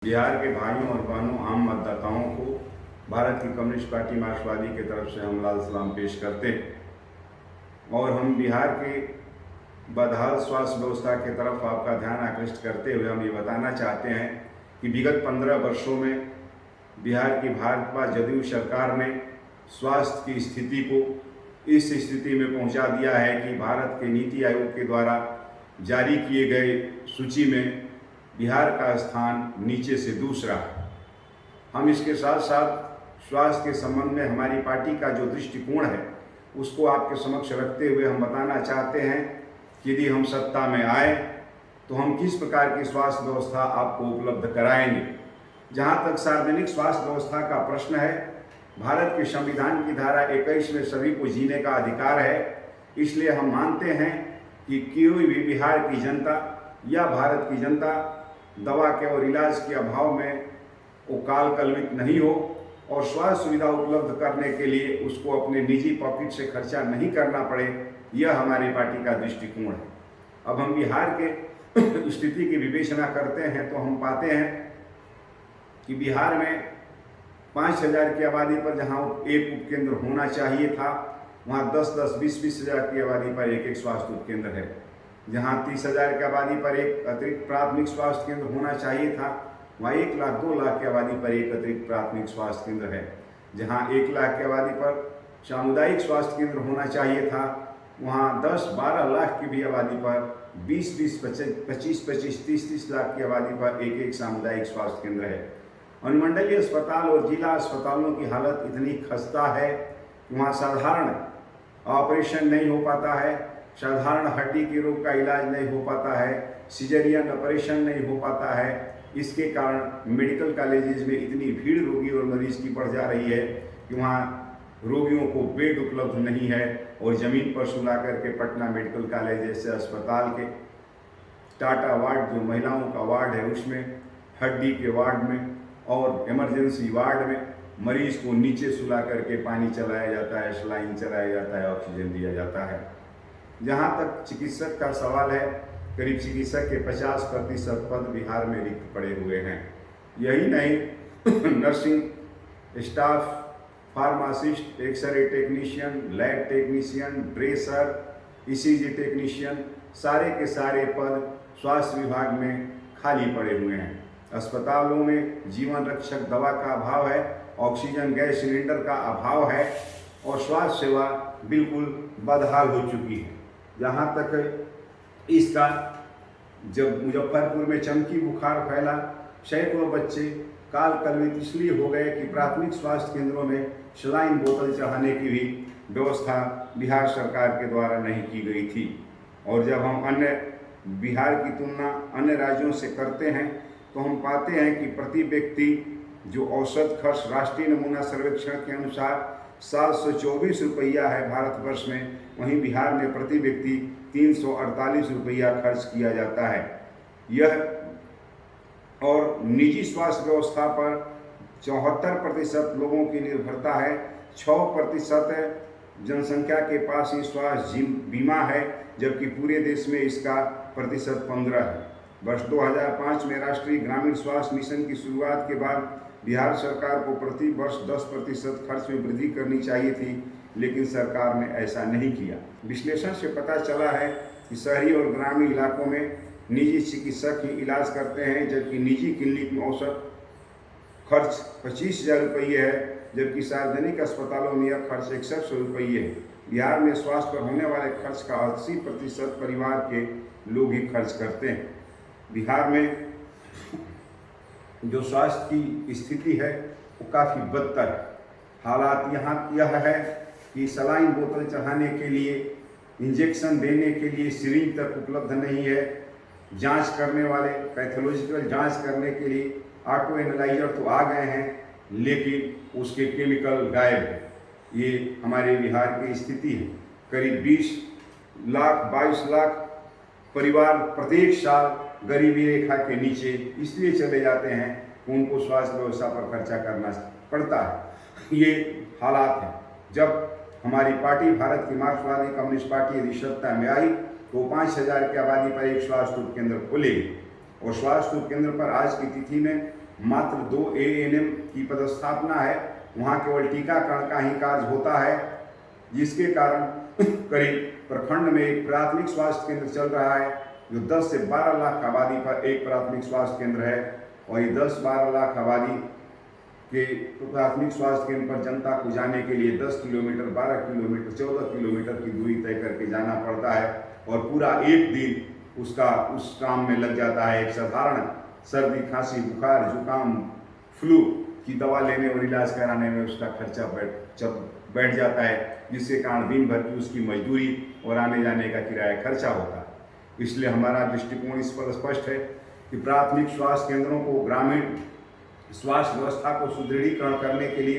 बिहार के भाइयों और बहनों, आम मतदाताओं को भारत की कम्युनिस्ट पार्टी मार्क्सवादी की तरफ से हम लाल सलाम पेश करते हैं और हम बिहार के बदहाल स्वास्थ्य व्यवस्था की तरफ आपका ध्यान आकृष्ट करते हुए हम ये बताना चाहते हैं कि विगत 15 वर्षों में बिहार की भाजपा जदयू सरकार ने स्वास्थ्य की स्थिति को इस स्थिति में पहुंचा दिया है कि भारत के नीति आयोग के द्वारा जारी किए गए सूची में बिहार का स्थान नीचे से दूसरा है। हम इसके साथ साथ स्वास्थ्य के संबंध में हमारी पार्टी का जो दृष्टिकोण है उसको आपके समक्ष रखते हुए हम बताना चाहते हैं कि यदि हम सत्ता में आए तो हम किस प्रकार की स्वास्थ्य व्यवस्था आपको उपलब्ध कराएंगे। जहां तक सार्वजनिक स्वास्थ्य व्यवस्था का प्रश्न है, भारत के संविधान की धारा 21 में सभी को जीने का अधिकार है। इसलिए हम मानते हैं कि कोई भी बिहार की जनता या भारत की जनता दवा के और इलाज के अभाव में वो काल कलवित नहीं हो और स्वास्थ्य सुविधा उपलब्ध करने के लिए उसको अपने निजी पॉकेट से खर्चा नहीं करना पड़े, यह हमारी पार्टी का दृष्टिकोण है। अब हम बिहार के स्थिति की विवेचना करते हैं तो हम पाते हैं कि बिहार में 5,000 की आबादी पर जहाँ एक उपकेंद्र होना चाहिए था, वहाँ 10-10, 20-20 हज़ार की आबादी पर एक स्वास्थ्य उपकेंद्र है। जहाँ 30,000 की आबादी पर एक अतिरिक्त प्राथमिक स्वास्थ्य केंद्र होना चाहिए था, वहाँ 1 लाख 2 लाख की आबादी पर एक अतिरिक्त प्राथमिक स्वास्थ्य केंद्र है। जहाँ 1 लाख की आबादी पर सामुदायिक स्वास्थ्य केंद्र होना चाहिए था, वहाँ 10-12 लाख की भी आबादी पर 20-20, 25-25, 30-30 लाख की आबादी पर एक सामुदायिक स्वास्थ्य केंद्र है। अनुमंडलीय अस्पताल और जिला अस्पतालों की हालत इतनी खस्ता है कि वहाँ साधारण ऑपरेशन नहीं हो पाता है, साधारण हड्डी के रोग का इलाज नहीं हो पाता है, सिजेरियन ऑपरेशन नहीं हो पाता है। इसके कारण मेडिकल कॉलेजेस में इतनी भीड़ रोगी और मरीज की बढ़ जा रही है कि वहाँ रोगियों को बेड उपलब्ध नहीं है और ज़मीन पर सुला करके पटना मेडिकल कॉलेज जैसे अस्पताल के टाटा वार्ड, जो महिलाओं का वार्ड है, उसमें हड्डी के वार्ड में और इमरजेंसी वार्ड में मरीज को नीचे सुला करके पानी चलाया जाता है, सलाइन चलाया जाता है, ऑक्सीजन दिया जाता है। जहाँ तक चिकित्सक का सवाल है, करीब चिकित्सक के 50% पद बिहार में रिक्त पड़े हुए हैं। यही नहीं, nursing staff, pharmacist, x-ray technician, lab technician, dresser, ECG technician, सारे के सारे पद स्वास्थ्य विभाग में खाली पड़े हुए हैं। अस्पतालों में जीवन रक्षक दवा का अभाव है, ऑक्सीजन गैस सिलेंडर का अभाव है और स्वास्थ्य सेवा बिल्कुल बदहाल हो चुकी है। जहाँ तक इसका, जब मुजफ्फरपुर में चमकी बुखार फैला, सैकड़ों बच्चे काल कलवित इसलिए हो गए कि प्राथमिक स्वास्थ्य केंद्रों में सलाइन बोतल चढ़ाने की भी व्यवस्था बिहार सरकार के द्वारा नहीं की गई थी। और जब हम अन्य बिहार की तुलना अन्य राज्यों से करते हैं तो हम पाते हैं कि प्रति व्यक्ति जो औसत खर्च राष्ट्रीय नमूना सर्वेक्षण के अनुसार 724 रुपया है भारतवर्ष में, वहीं बिहार में प्रति व्यक्ति 348 रुपया खर्च किया जाता है। यह और निजी स्वास्थ्य व्यवस्था पर 74% लोगों की निर्भरता है। 6% जनसंख्या के पास ही स्वास्थ्य बीमा है, जबकि पूरे देश में इसका प्रतिशत 15 है। वर्ष 2005 में राष्ट्रीय ग्रामीण स्वास्थ्य मिशन की शुरुआत के बाद बिहार सरकार को प्रति वर्ष 10% खर्च में वृद्धि करनी चाहिए थी, लेकिन सरकार ने ऐसा नहीं किया। विश्लेषण से पता चला है कि शहरी और ग्रामीण इलाकों में निजी चिकित्सक ही इलाज करते हैं, जबकि निजी क्लिनिक में औसत खर्च 25,000 रुपये है, जबकि सार्वजनिक अस्पतालों में यह खर्च 6100 रुपये है। बिहार में स्वास्थ्य पर होने वाले खर्च का 80% परिवार के लोग ही खर्च करते हैं। बिहार में जो स्वास्थ्य की स्थिति है वो काफ़ी बदतर है। हालात यहाँ यह है कि सलाइन बोतल चढ़ाने के लिए, इंजेक्शन देने के लिए सिरिंज तक उपलब्ध नहीं है। जांच करने वाले, पैथोलॉजिकल जांच करने के लिए ऑटो एनालाइजर तो आ गए हैं, लेकिन उसके केमिकल गायब है। ये हमारे बिहार की स्थिति है। करीब 20 लाख 22 लाख परिवार प्रत्येक साल गरीबी रेखा के नीचे इसलिए चले जाते हैं कि उनको स्वास्थ्य व्यवस्था पर खर्चा करना पड़ता है। ये हालात हैं। जब हमारी पार्टी भारत की मार्क्सवादी कम्युनिस्ट पार्टी यदि सत्ता में आई तो 5,000 की आबादी पर एक स्वास्थ्य उपकेंद्र खोलेगी और स्वास्थ्य उपकेंद्र पर आज की तिथि में मात्र 2 ANM की पदस्थापना है। वहाँ केवल टीकाकरण का ही कार्य होता है, जिसके कारण करीब प्रखंड में एक प्राथमिक स्वास्थ्य केंद्र चल रहा है जो 10 से 12 लाख आबादी पर एक प्राथमिक स्वास्थ्य केंद्र है। और ये 10-12 लाख आबादी के प्राथमिक स्वास्थ्य केंद्र पर जनता को जाने के लिए 10 किलोमीटर, 12 किलोमीटर, 14 किलोमीटर की दूरी तय करके जाना पड़ता है और पूरा एक दिन उसका उस काम में लग जाता है। एक साधारण सर्दी, खांसी, बुखार, जुकाम, फ्लू की दवा लेने और इलाज कराने में उसका खर्चा बैठ जाता है, जिसके कारण दिन भर की उसकी मजदूरी और आने जाने का किराया खर्चा होता है। इसलिए हमारा दृष्टिकोण इस पर स्पष्ट है कि प्राथमिक स्वास्थ्य केंद्रों को ग्रामीण स्वास्थ्य व्यवस्था को सुदृढ़ीकरण करने के लिए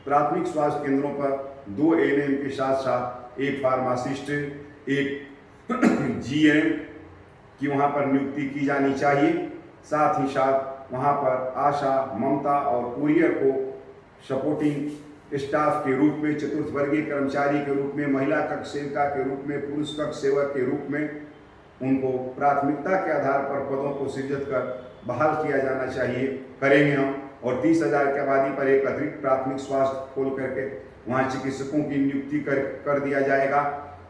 प्राथमिक स्वास्थ्य केंद्रों पर 2 ANM के साथ साथ एक फार्मासिस्ट, एक GM की वहाँ पर नियुक्ति की जानी चाहिए। साथ ही साथ वहाँ पर आशा, ममता और कुरियर को सपोर्टिंग स्टाफ के रूप में, चतुर्थ वर्गीय कर्मचारी के रूप में, महिला कक्ष सेविका के रूप में, पुरुष कक्ष सेवक के रूप में उनको प्राथमिकता के आधार पर पदों को सृजित कर बहाल किया जाना चाहिए। करेंगे हम। और 30,000 की आबादी पर एक अतिरिक्त प्राथमिक स्वास्थ्य खोल करके वहाँ चिकित्सकों की नियुक्ति कर दिया जाएगा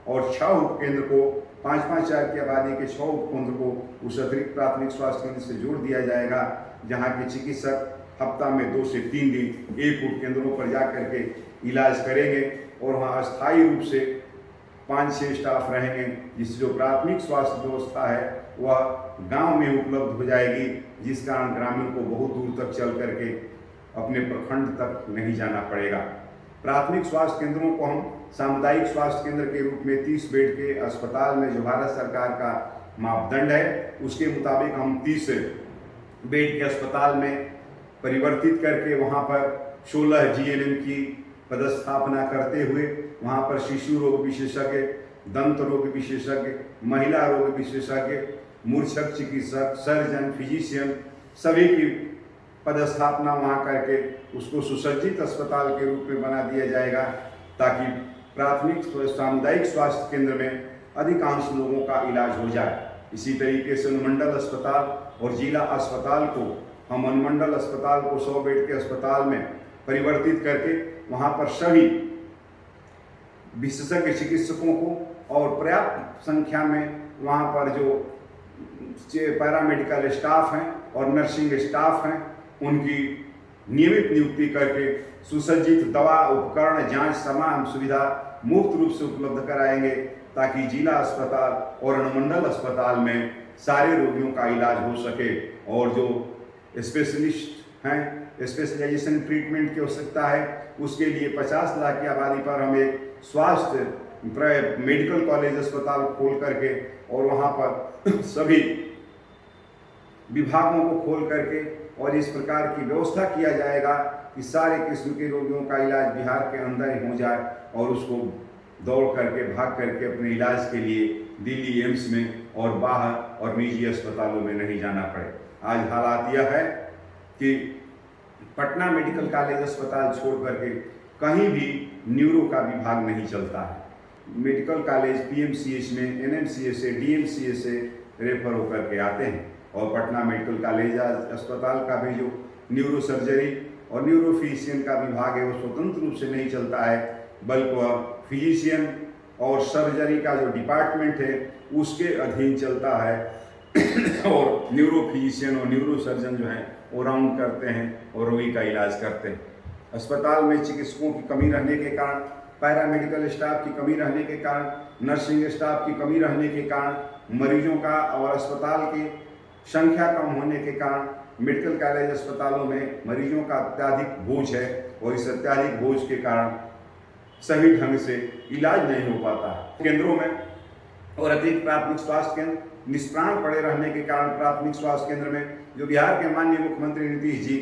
और 6 उपकेंद्र को 5-5 हज़ार की आबादी के 6 उपकेंद्र को उस अतिरिक्त प्राथमिक स्वास्थ्य केंद्र से जोड़ दिया जाएगा, जहाँ के चिकित्सक हफ्ता में 2 से 3 दिन एक उपकेंद्रों पर जा करके इलाज करेंगे और वहाँ अस्थायी रूप से 5-6 स्टाफ रहेंगे, जिससे जो प्राथमिक स्वास्थ्य व्यवस्था है वह गांव में उपलब्ध हो जाएगी, जिस कारण ग्रामीण को बहुत दूर तक चल करके अपने प्रखंड तक नहीं जाना पड़ेगा। प्राथमिक स्वास्थ्य केंद्रों को हम सामुदायिक स्वास्थ्य केंद्र के रूप में 30 बेड के अस्पताल में, जो भारत सरकार का मापदंड है उसके मुताबिक हम 30 बेड के अस्पताल में परिवर्तित करके वहाँ पर 16 GNM की पदस्थापना करते हुए वहाँ पर शिशु रोग विशेषज्ञ, दंत रोग विशेषज्ञ, महिला रोग विशेषज्ञ, मूर्छक चिकित्सक, सर्जन, फिजिशियन सभी की पदस्थापना वहाँ करके उसको सुसज्जित अस्पताल के रूप में बना दिया जाएगा, ताकि प्राथमिक सामुदायिक स्वास्थ्य केंद्र में अधिकांश लोगों का इलाज हो जाए। इसी तरीके से अनुमंडल अस्पताल और जिला अस्पताल को हम अनुमंडल अस्पताल को 100 बेड के अस्पताल में परिवर्तित करके वहाँ पर सभी विशेषज्ञ चिकित्सकों को और पर्याप्त संख्या में वहाँ पर जो पैरामेडिकल स्टाफ हैं और नर्सिंग स्टाफ हैं उनकी नियमित नियुक्ति करके सुसज्जित दवा, उपकरण, जांच तमाम सुविधा मुफ्त रूप से उपलब्ध कराएंगे, ताकि जिला अस्पताल और अनुमंडल अस्पताल में सारे रोगियों का इलाज हो सके। और जो स्पेशलिस्ट हैं, स्पेशलाइजेशन ट्रीटमेंट की आवश्यकता है, उसके लिए 50 लाख की आबादी पर हम एक स्वास्थ्य मेडिकल कॉलेज अस्पताल खोल करके और वहाँ पर सभी विभागों को खोल करके और इस प्रकार की व्यवस्था किया जाएगा कि सारे किस्म के रोगियों का इलाज बिहार के अंदर ही हो जाए और उसको दौड़ करके, भाग करके अपने इलाज के लिए दिल्ली एम्स में और बाहर और निजी अस्पतालों में नहीं जाना पड़े। आज हालात यह है कि पटना मेडिकल कॉलेज अस्पताल छोड़ करके कहीं भी न्यूरो का विभाग नहीं चलता है। मेडिकल कॉलेज PMCH में NMCH से, DMCH से रेफर होकर के आते हैं और पटना मेडिकल कॉलेज अस्पताल का भी जो न्यूरो सर्जरी और न्यूरो फिजिशियन का विभाग है वो स्वतंत्र रूप से नहीं चलता है, बल्कि वह फिजिशियन और सर्जरी का जो डिपार्टमेंट है उसके अधीन चलता है और न्यूरो फिजिशियन और न्यूरो सर्जन जो हैं वो राउंड करते हैं और रोगी का इलाज करते हैं। अस्पताल में चिकित्सकों की कमी रहने के कारण, पैरामेडिकल स्टाफ की कमी रहने के कारण, नर्सिंग स्टाफ की कमी रहने के कारण, मरीजों का और अस्पताल की संख्या कम होने के कारण मेडिकल कॉलेज अस्पतालों में मरीजों का अत्यधिक बोझ है और इस अत्यधिक बोझ के कारण सही ढंग से इलाज नहीं हो पाता है। केंद्रों में और अतिरिक्त प्राथमिक स्वास्थ्य केंद्र निष्प्राण पड़े रहने के कारण प्राथमिक स्वास्थ्य केंद्र में जो बिहार के माननीय मुख्यमंत्री नीतीश जी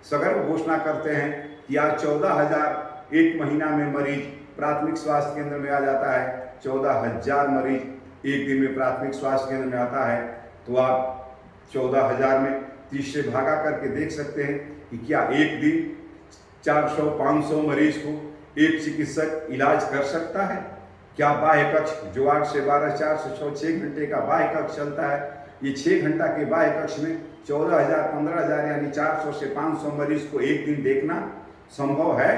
सगर्व घोषणा करते हैं कि आज 14,000 एक महीना में मरीज प्राथमिक स्वास्थ्य केंद्र में आ जाता है, 14,000 मरीज एक दिन में प्राथमिक स्वास्थ्य केंद्र में आता है, तो आप 14,000 में 30 से भागा करके देख सकते हैं कि क्या एक दिन 400-500 मरीज को एक चिकित्सक इलाज कर सकता है। क्या बाह्य कक्ष जो 8 से 12, 4 से 6 घंटे का बाह्य कक्ष चलता है, ये 6 घंटा के बाह्य कक्ष में 14,000 15,000 यानी 400 से 500 मरीज को एक दिन देखना संभव है?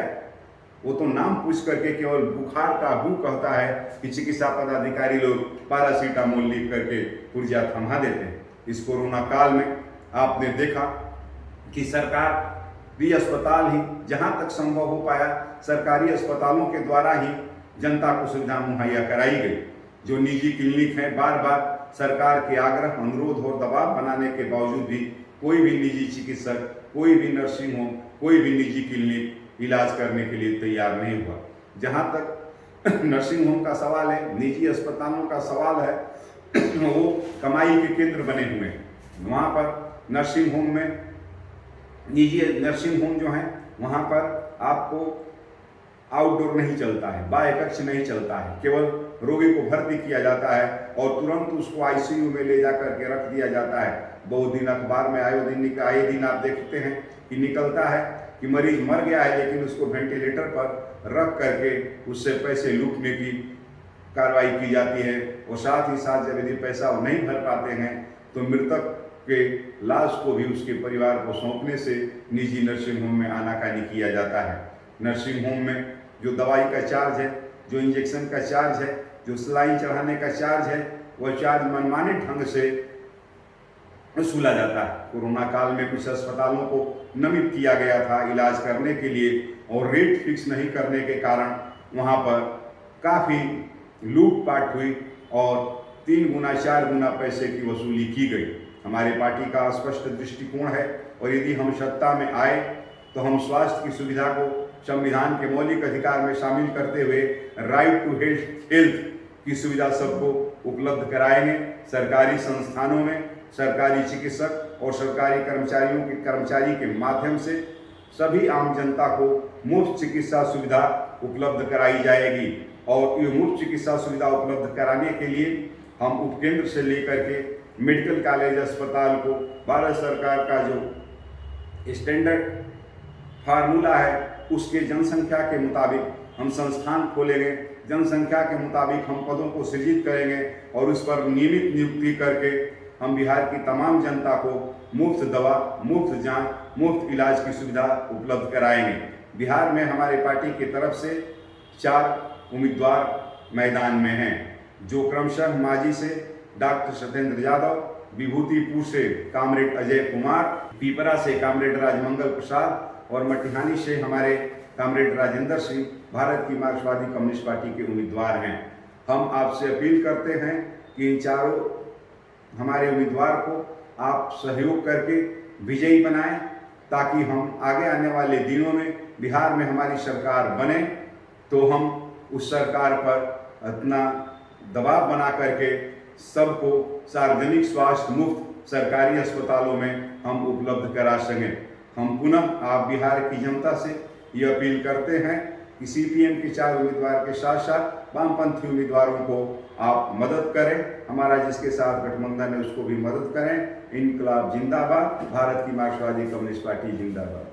वो तो नाम पूछ करके केवल बुखार का बू कहता है कि चिकित्सा पदाधिकारी लोग पैरासीटामोल लिख करके पुर्जा थमा देते हैं। इस कोरोना काल में आपने देखा कि सरकार भी अस्पताल ही जहां तक संभव हो पाया सरकारी अस्पतालों के द्वारा ही जनता को सुविधा मुहैया कराई गई। जो निजी क्लिनिक हैं, बार बार सरकार के आग्रह, अनुरोध और दबाव बनाने के बावजूद भी कोई भी निजी चिकित्सक, कोई भी नर्सिंग होम, कोई भी निजी क्लिनिक इलाज करने के लिए तैयार नहीं हुआ। जहां तक नर्सिंग होम का सवाल है, निजी अस्पतालों का सवाल है, वो कमाई के केंद्र बने हुए हैं। वहाँ पर नर्सिंग होम में, निजी नर्सिंग होम जो हैं वहाँ पर आपको आउटडोर नहीं चलता है, बाह्य कक्ष नहीं चलता है, केवल रोगी को भर्ती किया जाता है और तुरंत उसको आईसीयू में ले जा करके रख दिया जाता है। बहुत दिन अखबार में आए दिन आप देखते हैं कि निकलता है कि मरीज मर गया है, लेकिन उसको वेंटिलेटर पर रख करके उससे पैसे लूटने की कार्रवाई की जाती है। और साथ ही साथ जब यदि पैसा वो नहीं भर पाते हैं तो मृतक के लाश को भी उसके परिवार को सौंपने से निजी नर्सिंग होम में आनाकानी किया जाता है। नर्सिंग होम में जो दवाई का चार्ज है, जो इंजेक्शन का चार्ज है, जो सलाइन चढ़ाने का चार्ज है, वह चार्ज मनमाने ढंग से वसूला जाता है। कोरोना काल में कुछ अस्पतालों को नामित किया गया था इलाज करने के लिए और रेट फिक्स नहीं करने के कारण वहाँ पर काफ़ी लूटपाट हुई और 3 गुना 4 गुना पैसे की वसूली की गई। हमारे पार्टी का स्पष्ट दृष्टिकोण है और यदि हम सत्ता में आए तो हम स्वास्थ्य की सुविधा को संविधान के मौलिक अधिकार में शामिल करते हुए राइट टू हेल्थ की सुविधा सबको उपलब्ध कराएंगे। सरकारी संस्थानों में सरकारी चिकित्सक और सरकारी कर्मचारी के माध्यम से सभी आम जनता को मुफ्त चिकित्सा सुविधा उपलब्ध कराई जाएगी। और ये मुफ्त चिकित्सा सुविधा उपलब्ध कराने के लिए हम उपकेंद्र से लेकर के मेडिकल कॉलेज अस्पताल को भारत सरकार का जो स्टैंडर्ड फार्मूला है उसके जनसंख्या के मुताबिक हम संस्थान खोलेंगे। जनसंख्या के मुताबिक हम पदों को सृजित करेंगे और उस पर नियमित नियुक्ति करके हम बिहार की तमाम जनता को मुफ्त दवा, मुफ्त जांच, मुफ्त इलाज की सुविधा उपलब्ध कराएंगे। बिहार में हमारे पार्टी की तरफ से 4 उम्मीदवार मैदान में हैं, जो क्रमशः माजी से डॉक्टर सत्येंद्र यादव, विभूतिपुर से कामरेड अजय कुमार, पीपरा से कामरेड राजमंगल प्रसाद और मटिहानी से हमारे कामरेड राजेंद्र सिंह भारत की मार्क्सवादी कम्युनिस्ट पार्टी के उम्मीदवार हैं। हम आपसे अपील करते हैं कि इन चारों हमारे उम्मीदवार को आप सहयोग करके विजयी बनाएं, ताकि हम आगे आने वाले दिनों में बिहार में हमारी सरकार बने तो हम उस सरकार पर इतना दबाव बना करके सबको सार्वजनिक स्वास्थ्य मुफ्त सरकारी अस्पतालों में हम उपलब्ध करा सकें। हम पुनः आप बिहार की जनता से ये अपील करते हैं कि सीपीएम के 4 उम्मीदवार के साथ साथ वामपंथी उम्मीदवारों को आप मदद करें। हमारा जिसके साथ गठबंधन है उसको भी मदद करें। इनकलाब जिंदाबाद, भारत की मार्क्सवादी कम्युनिस्ट पार्टी जिंदाबाद।